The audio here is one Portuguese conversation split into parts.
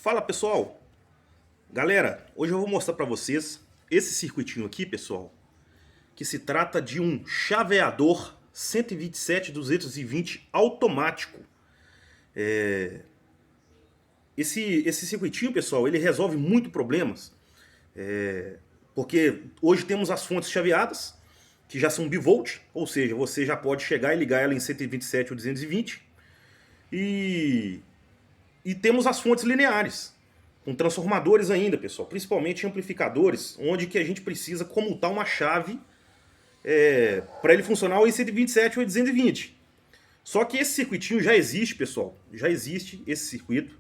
Fala pessoal, galera, hoje eu vou mostrar para vocês esse circuitinho aqui, pessoal, que se trata de um chaveador 127-220 automático. Esse circuitinho, pessoal, ele resolve muito problemas, porque hoje temos as fontes chaveadas, que já são bivolt, ou seja, você já pode chegar e ligar ela em 127 ou 220, e temos as fontes lineares, com transformadores ainda, pessoal, principalmente amplificadores, onde que a gente precisa comutar uma chave para ele funcionar ou em 127 ou em 220. Só que esse circuitinho já existe, pessoal, já existe esse circuito.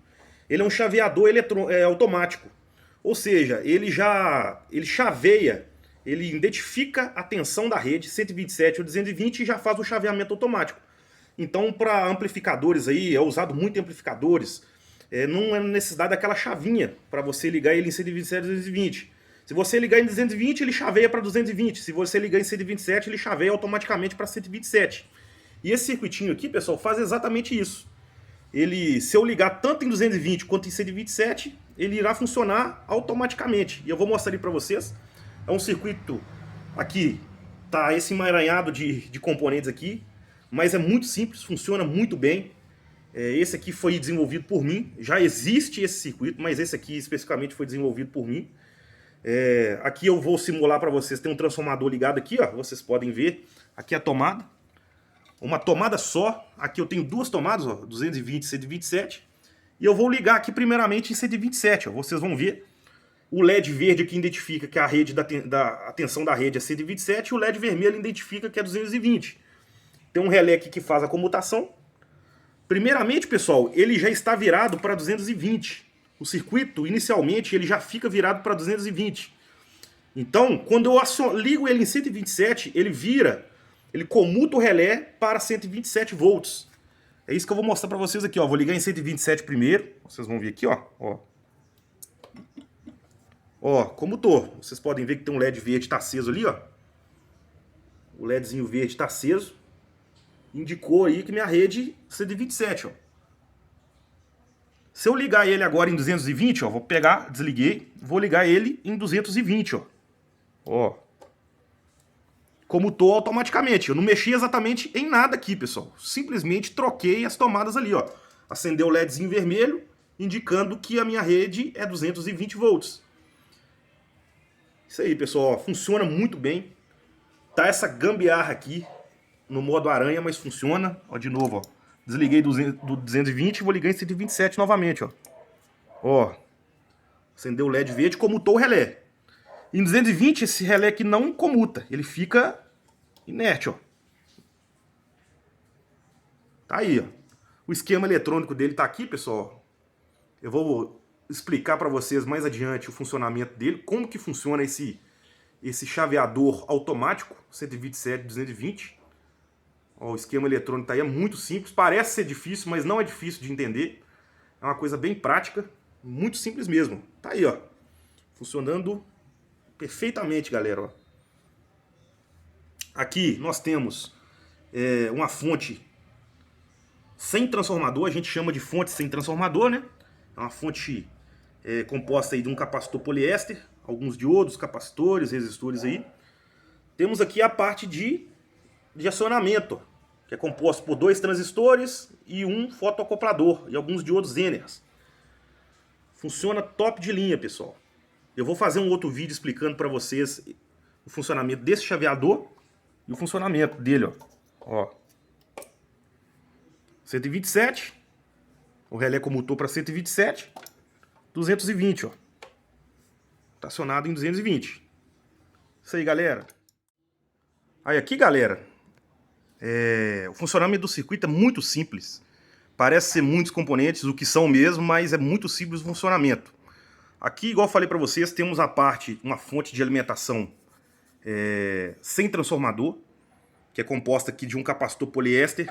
Ele é um chaveador automático, ou seja, ele chaveia, ele identifica a tensão da rede 127 ou 220 e já faz o chaveamento automático. Então, para amplificadores aí, é usado muito em amplificadores, não é necessidade daquela chavinha para você ligar ele em 127 ou 220. Se você ligar em 220, ele chaveia para 220. Se você ligar em 127, ele chaveia automaticamente para 127. E esse circuitinho aqui, pessoal, faz exatamente isso. Se eu ligar tanto em 220 quanto em 127, ele irá funcionar automaticamente. E eu vou mostrar ali para vocês. É um circuito aqui, tá esse emaranhado de componentes aqui, mas é muito simples, funciona muito bem. Esse aqui foi desenvolvido por mim, já existe esse circuito, mas esse aqui especificamente foi desenvolvido por mim. Aqui eu vou simular para vocês, tem um transformador ligado aqui, ó, vocês podem ver, aqui é a tomada. Uma tomada só, aqui eu tenho duas tomadas, ó, 220 e 127. E eu vou ligar aqui primeiramente em 127, ó, vocês vão ver. O LED verde aqui identifica que a tensão da rede é 127 e o LED vermelho identifica que é 220. Tem um relé aqui que faz a comutação. Primeiramente, pessoal, ele já está virado para 220. O circuito, inicialmente, ele já fica virado para 220. Então, quando eu ligo ele em 127, ele comuta o relé para 127 volts. É isso que eu vou mostrar para vocês aqui, ó. Vou ligar em 127 primeiro. Vocês vão ver aqui, ó. Ó, comutou. Vocês podem ver que tem um LED verde, está aceso ali, ó. O LEDzinho verde está aceso. Indicou aí que minha rede é 127, ó. Se eu ligar ele agora em 220, ó, vou pegar, desliguei, vou ligar ele em 220, ó. Ó. Comutou automaticamente. Eu não mexi exatamente em nada aqui, pessoal. Simplesmente troquei as tomadas ali, ó. Acendeu o LEDzinho vermelho, indicando que a minha rede é 220 volts. Isso aí, pessoal, ó, funciona muito bem. Tá essa gambiarra aqui no modo aranha, mas funciona. Ó, de novo, ó. Desliguei do 220 e vou ligar em 127 novamente, ó. Ó. Acendeu o LED verde, comutou o relé. Em 220, esse relé aqui não comuta. Ele fica inerte, ó. Tá aí, ó. O esquema eletrônico dele tá aqui, pessoal. Eu vou explicar para vocês mais adiante o funcionamento dele, como que funciona esse chaveador automático 127-220. Ó, o esquema eletrônico tá aí, é muito simples, parece ser difícil, mas não é difícil de entender. É uma coisa bem prática, muito simples mesmo. Tá aí, ó, funcionando perfeitamente, galera, ó. Aqui nós temos uma fonte sem transformador, a gente chama de fonte sem transformador, né? É uma fonte composta aí de um capacitor poliéster, alguns diodos, capacitores, resistores aí. Temos aqui a parte de acionamento, que é composto por 2 transistores e um fotoacoplador e alguns diodos Zeners. Funciona top de linha, pessoal. Eu vou fazer um outro vídeo explicando para vocês o funcionamento desse chaveador e o funcionamento dele, ó. 127, o relé comutou para 127, 220, ó. Tá acionado em 220. Isso aí, galera. Aí aqui, galera, o funcionamento do circuito é muito simples. Parece ser muitos componentes, o que são mesmo, mas é muito simples o funcionamento. Aqui, igual eu falei para vocês, temos uma fonte de alimentação sem transformador, que é composta aqui de um capacitor poliéster,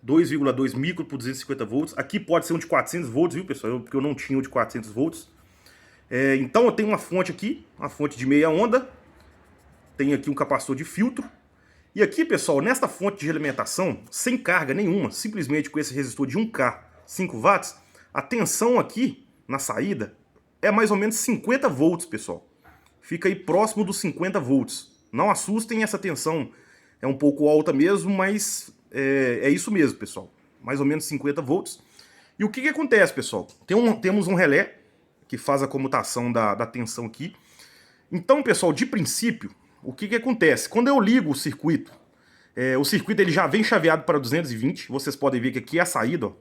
2,2 micro por 250 volts. Aqui pode ser um de 400 volts, viu, pessoal? Porque eu não tinha um de 400 volts. Então eu tenho uma fonte aqui, uma fonte de meia onda. Tem aqui um capacitor de filtro. E aqui, pessoal, nesta fonte de alimentação, sem carga nenhuma, simplesmente com esse resistor de 1K, 5 watts, a tensão aqui na saída é mais ou menos 50 volts, pessoal. Fica aí próximo dos 50 volts. Não assustem, essa tensão é um pouco alta mesmo, mas é isso mesmo, pessoal. Mais ou menos 50 volts. E o que acontece, pessoal? Temos um relé que faz a comutação da tensão aqui. Então, pessoal, de princípio, o que acontece? Quando eu ligo o circuito ele já vem chaveado para 220. Vocês podem ver que aqui é a saída, ó.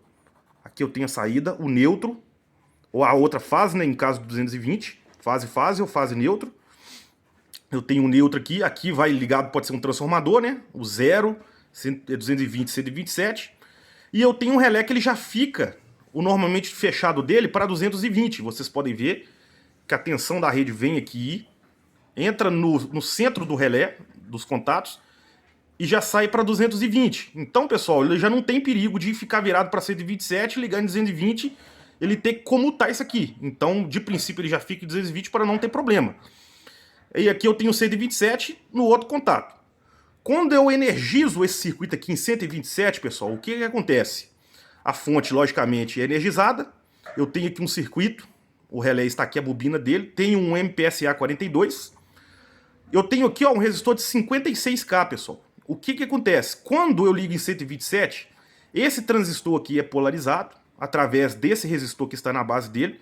Aqui eu tenho a saída, o neutro, ou a outra fase, né, em caso de 220. Fase ou fase neutro. Eu tenho um neutro aqui, aqui vai ligado, pode ser um transformador, né? O 0, 220, 127. E eu tenho um relé que ele já fica, o normalmente fechado dele, para 220. Vocês podem ver que a tensão da rede vem aqui, entra no centro do relé, dos contatos, e já sai para 220. Então, pessoal, ele já não tem perigo de ficar virado para 127, ligar em 220, ele ter que comutar isso aqui. Então, de princípio, ele já fica em 220 para não ter problema. E aqui eu tenho 127 no outro contato. Quando eu energizo esse circuito aqui em 127, pessoal, o que acontece? A fonte, logicamente, é energizada. Eu tenho aqui um circuito, o relé está aqui, a bobina dele. Tenho um MPSA 42. Eu tenho aqui ó, um resistor de 56K, pessoal. O que acontece? Quando eu ligo em 127, esse transistor aqui é polarizado, através desse resistor que está na base dele,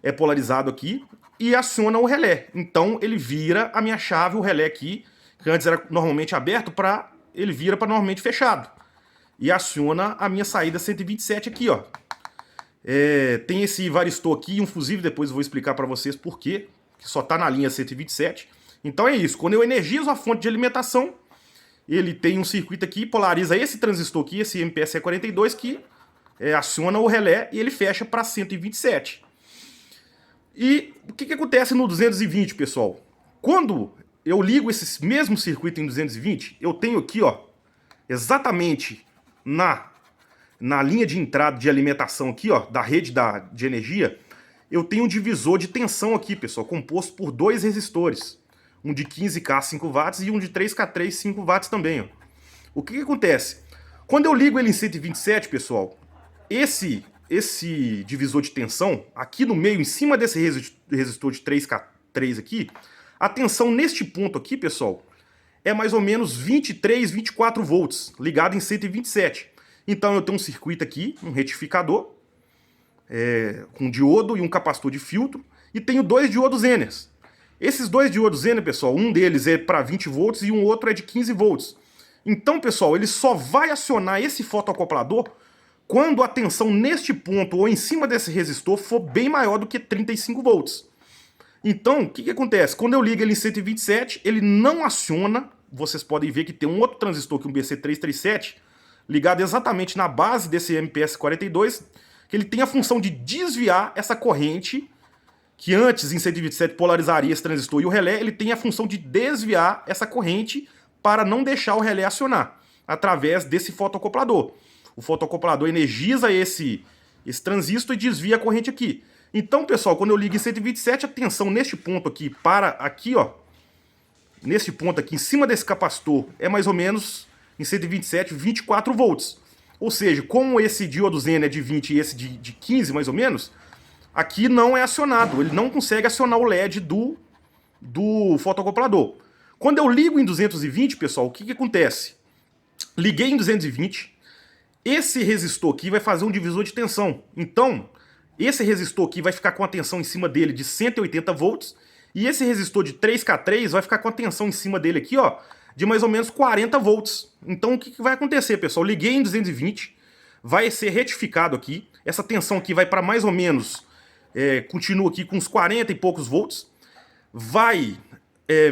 é polarizado aqui, e aciona o relé. Então ele vira a minha chave, o relé aqui, que antes era normalmente aberto, ele vira para normalmente fechado. E aciona a minha saída 127 aqui, ó. Tem esse varistor aqui e um fusível, depois eu vou explicar para vocês por quê, que só está na linha 127. Então é isso, quando eu energizo a fonte de alimentação, ele tem um circuito aqui, polariza esse transistor aqui, esse MPSE42, que aciona o relé e ele fecha para 127. E o que acontece no 220, pessoal? Quando eu ligo esse mesmo circuito em 220, eu tenho aqui, ó, exatamente na linha de entrada de alimentação aqui, ó, da rede de energia, eu tenho um divisor de tensão aqui, pessoal, composto por dois resistores. Um de 15K 5 watts e um de 3K3 5 watts também, ó. O que acontece? Quando eu ligo ele em 127, pessoal, esse divisor de tensão, aqui no meio, em cima desse resistor de 3K3 aqui, a tensão neste ponto aqui, pessoal, é mais ou menos 23, 24 volts, ligado em 127. Então eu tenho um circuito aqui, um retificador, com diodo e um capacitor de filtro, e tenho dois diodos Zenners. Esses dois diodos Zener, pessoal, um deles é para 20 volts e um outro é de 15 volts. Então, pessoal, ele só vai acionar esse fotoacoplador quando a tensão neste ponto ou em cima desse resistor for bem maior do que 35 volts. Então, o que acontece? Quando eu ligo ele em 127, ele não aciona. Vocês podem ver que tem um outro transistor, que é um BC337, ligado exatamente na base desse MPS42, que ele tem a função de desviar essa corrente, que antes em 127 polarizaria esse transistor e o relé, ele tem a função de desviar essa corrente para não deixar o relé acionar, através desse fotoacoplador. O fotoacoplador energiza esse transistor e desvia a corrente aqui. Então, pessoal, quando eu ligo em 127, a tensão neste ponto aqui para aqui, ó, nesse ponto aqui, em cima desse capacitor, é mais ou menos, em 127, 24 volts. Ou seja, como esse diodo Zener é de 20 e esse de 15, mais ou menos, aqui não é acionado. Ele não consegue acionar o LED do fotoacoplador. Quando eu ligo em 220, pessoal, o que acontece? Liguei em 220, esse resistor aqui vai fazer um divisor de tensão. Então, esse resistor aqui vai ficar com a tensão em cima dele de 180 volts, e esse resistor de 3K3 vai ficar com a tensão em cima dele aqui, ó, de mais ou menos 40 volts. Então, o que vai acontecer, pessoal? Liguei em 220, vai ser retificado aqui, essa tensão aqui vai para mais ou menos, continua aqui com uns 40 e poucos volts, vai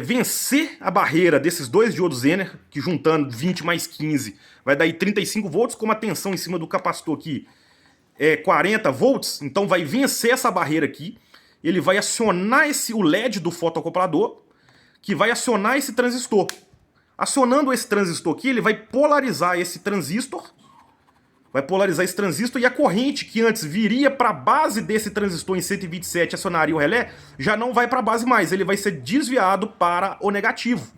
vencer a barreira desses dois diodos Zener, que juntando 20 mais 15 vai dar aí 35 volts, como a tensão em cima do capacitor aqui é 40 volts, então vai vencer essa barreira aqui, ele vai acionar o LED do fotoacoplador, que vai acionar esse transistor. Acionando esse transistor aqui, ele vai polarizar esse transistor, e a corrente que antes viria para a base desse transistor em 127 acionaria o relé, já não vai para a base mais, ele vai ser desviado para o negativo.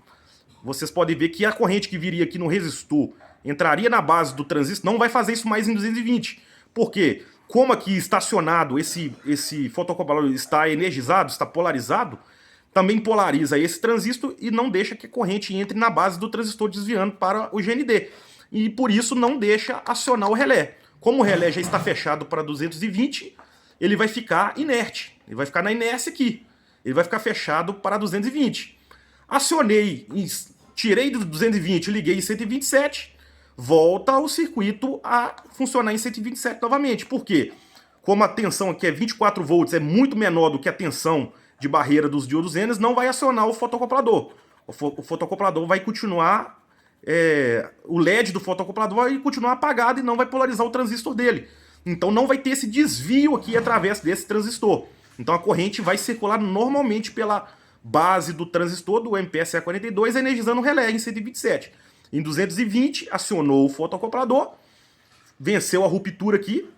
Vocês podem ver que a corrente que viria aqui no resistor entraria na base do transistor, não vai fazer isso mais em 220. Por quê? como aqui estacionado esse fotocoplador está energizado, está polarizado, também polariza esse transistor e não deixa que a corrente entre na base do transistor desviando para o GND. E por isso não deixa acionar o relé. Como o relé já está fechado para 220, ele vai ficar inerte. Ele vai ficar na inércia aqui. Ele vai ficar fechado para 220. Acionei, tirei do 220, liguei em 127, volta o circuito a funcionar em 127 novamente. Por quê? Como a tensão aqui é 24 volts, é muito menor do que a tensão de barreira dos diodos Zener, não vai acionar o fotocoplador. O fotocoplador vai continuar, o LED do fotocoplador vai continuar apagado e não vai polarizar o transistor dele. Então não vai ter esse desvio aqui através desse transistor. Então a corrente vai circular normalmente pela base do transistor do MPSE42, energizando o relé em 127. Em 220, acionou o fotocoplador, venceu a ruptura aqui,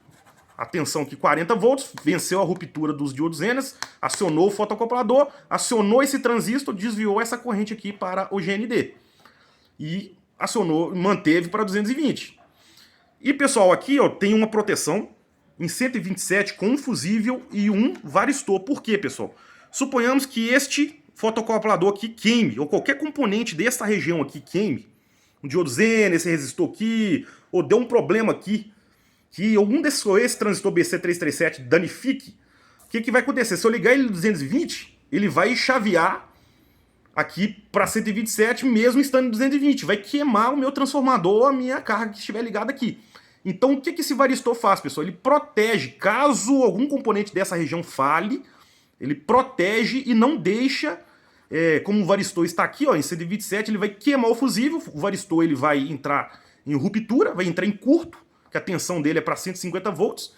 a tensão aqui 40 volts, venceu a ruptura dos diodos Zener, acionou o fotocoplador, acionou esse transistor, desviou essa corrente aqui para o GND. E acionou, manteve para 220. E pessoal, aqui ó, tem uma proteção em 127 com um fusível e um varistor. Por quê, pessoal? Suponhamos que este fotocoplador aqui queime, ou qualquer componente dessa região aqui queime, um diodo Zener, esse resistor aqui, ou deu um problema aqui, que algum esse transistor BC337 danifique, o que vai acontecer? Se eu ligar ele no 220, ele vai chavear aqui para 127, mesmo estando em 220. Vai queimar o meu transformador, a minha carga que estiver ligada aqui. Então o que esse varistor faz, pessoal? Ele protege, caso algum componente dessa região falhe, ele protege e não deixa, como o varistor está aqui ó, em 127, ele vai queimar o fusível, o varistor ele vai entrar em ruptura, vai entrar em curto, que a tensão dele é para 150 volts,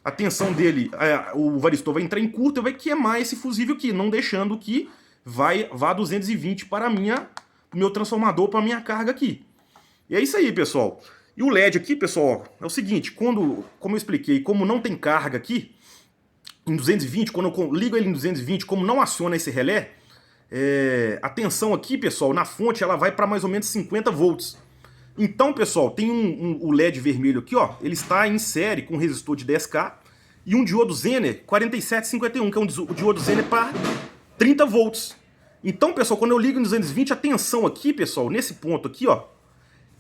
a tensão dele, o varistor vai entrar em curto e vai queimar esse fusível aqui, não deixando que vá 220 para o meu transformador, para a minha carga aqui. E é isso aí, pessoal. E o LED aqui, pessoal, é o seguinte, como eu expliquei, como não tem carga aqui, em 220, quando eu ligo ele em 220, como não aciona esse relé, a tensão aqui, pessoal, na fonte, ela vai para mais ou menos 50 volts. Então, pessoal, tem o LED vermelho aqui, ó, ele está em série com um resistor de 10K e um diodo Zener 4751, que é um diodo Zener para 30 volts. Então, pessoal, quando eu ligo em 220, a tensão aqui, pessoal, nesse ponto aqui, ó,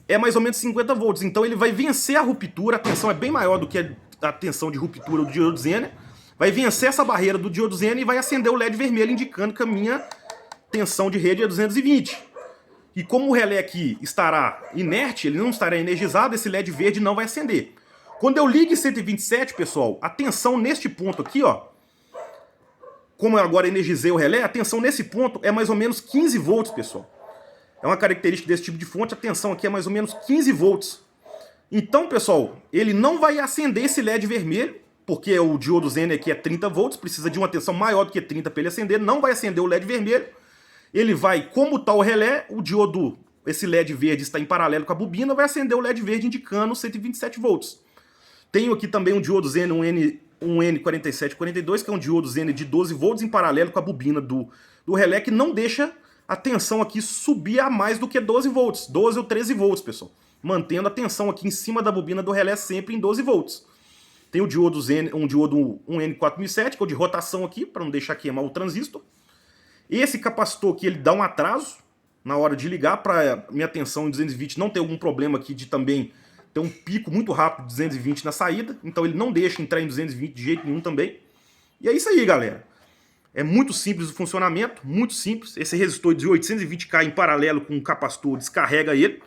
é mais ou menos 50 volts. Então ele vai vencer a ruptura, a tensão é bem maior do que a tensão de ruptura do diodo Zener, vai vencer essa barreira do diodo Zener e vai acender o LED vermelho, indicando que a minha tensão de rede é 220. E como o relé aqui estará inerte, ele não estará energizado, esse LED verde não vai acender. Quando eu ligo em 127, pessoal, a tensão neste ponto aqui, ó, como eu agora energizei o relé, a tensão nesse ponto é mais ou menos 15 volts, pessoal. É uma característica desse tipo de fonte, a tensão aqui é mais ou menos 15 volts. Então, pessoal, ele não vai acender esse LED vermelho, porque o diodo Zener aqui é 30 volts, precisa de uma tensão maior do que 30 para ele acender, não vai acender o LED vermelho. Ele vai, como está o relé, o diodo, esse LED verde está em paralelo com a bobina, vai acender o LED verde indicando 127 volts. Tenho aqui também um diodo Zener, um N4742, que é um diodo Zener de 12 volts em paralelo com a bobina do relé, que não deixa a tensão aqui subir a mais do que 12 volts, 12 ou 13 volts, pessoal. Mantendo a tensão aqui em cima da bobina do relé sempre em 12 volts. Tem o diodo Zener, um N4007, que é o de rotação aqui, para não deixar queimar o transistor. Esse capacitor aqui, ele dá um atraso na hora de ligar, para minha tensão em 220 não ter algum problema aqui de também ter um pico muito rápido de 220 na saída. Então ele não deixa entrar em 220 de jeito nenhum também. E é isso aí, galera. É muito simples o funcionamento, muito simples. Esse resistor de 820K em paralelo com o capacitor descarrega ele,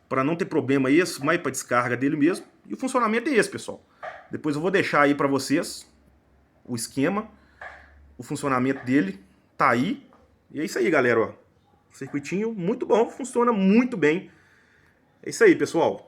para não ter problema esse, mais para descarga dele mesmo. E o funcionamento é esse, pessoal. Depois eu vou deixar aí para vocês o esquema, o funcionamento dele. Tá aí. E é isso aí, galera. Ó. Circuitinho muito bom, funciona muito bem. É isso aí, pessoal.